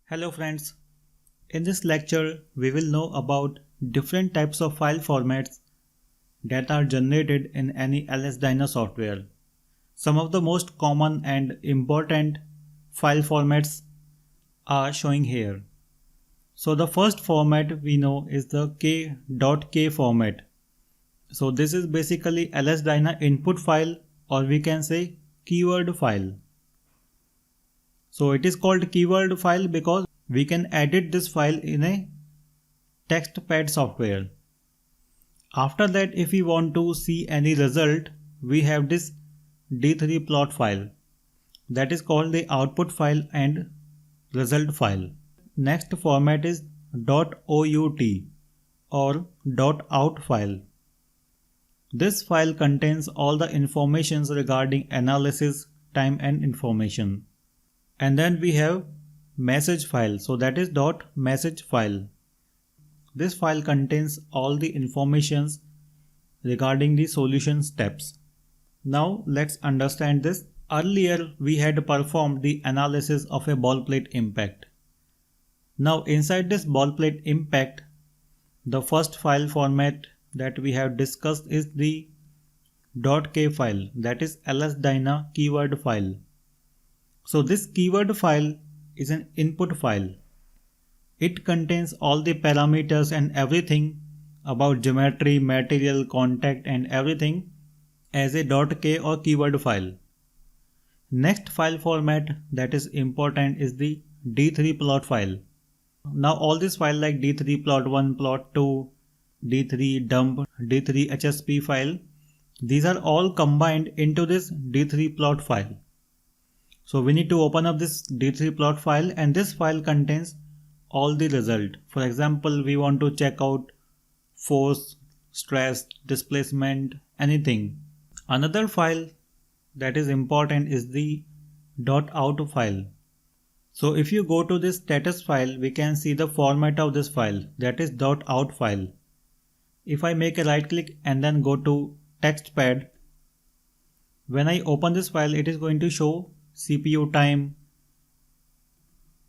Hello friends, in this lecture we will know about different types of file formats that are generated in any LS DYNA software. Some of the most common and important file formats are showing here. So the first format we know is the k.k format. So this is basically LS DYNA input file, or we can say keyword file. So it is called keyword file because we can edit this file in a textpad software. After that, if we want to see any result, we have this D3 plot file that is called the output file and result file. Next format is .out or .out file. This file contains all the informations regarding analysis, time and information. And then we have message file, so that is .message file. This file contains all the informations regarding the solution steps. Now let's understand this. Earlier we had performed the analysis of a ball plate impact. Now inside this ball plate impact, the first file format that we have discussed is the .k file, that is LS DYNA keyword file. So this keyword file is an input file. It contains all the parameters and everything about geometry, material, contact and everything as a .k or keyword file. Next file format that is important is the D3 plot file. Now all these files like D3 plot 1, plot 2, D3 dump, D3 HSP file, these are all combined into this D3 plot file. So we need to open up this D3 plot file, and this file contains all the result. For example, we want to check out force, stress, displacement, anything. Another file that is important is the .out file. So if you go to this status file, we can see the format of this file, that is .out file. If I make a right click and then go to textpad, when I open this file, it is going to show CPU time,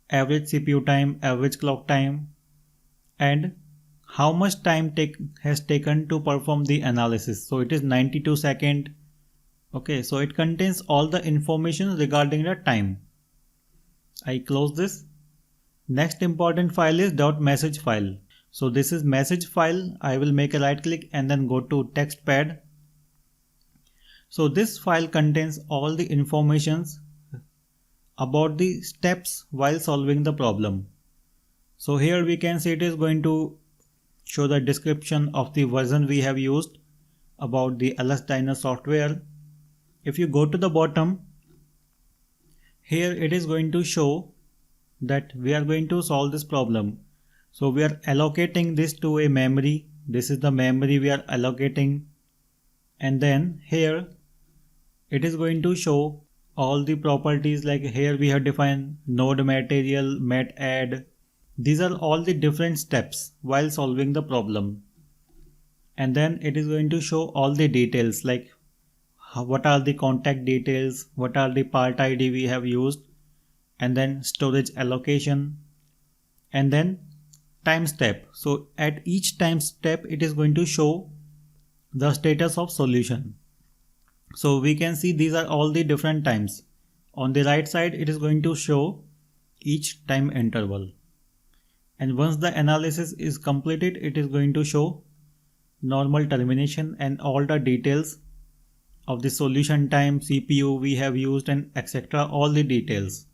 average CPU time, average clock time, and how much time has taken to perform the analysis. So it is 92 seconds. Okay, so it contains all the information regarding the time. I close this. Next important file is .message file. So this is message file. I will make a right click and then go to textpad. So this file contains all the informations about the steps while solving the problem. So here we can see it is going to show the description of the version we have used about the LS DYNA software. If you go to the bottom, here it is going to show that we are going to solve this problem. So we are allocating this to a memory. This is the memory we are allocating, and then here it is going to show all the properties. Like here we have defined node material, met add. These are all the different steps while solving the problem. And then it is going to show all the details, like what are the contact details, what are the part ID we have used, and then storage allocation, and then time step. So at each time step it is going to show the status of solution. So we can see these are all the different times. On the right side it is going to show each time interval, and once the analysis is completed it is going to show normal termination and all the details of the solution time, CPU we have used, and etc. all the details.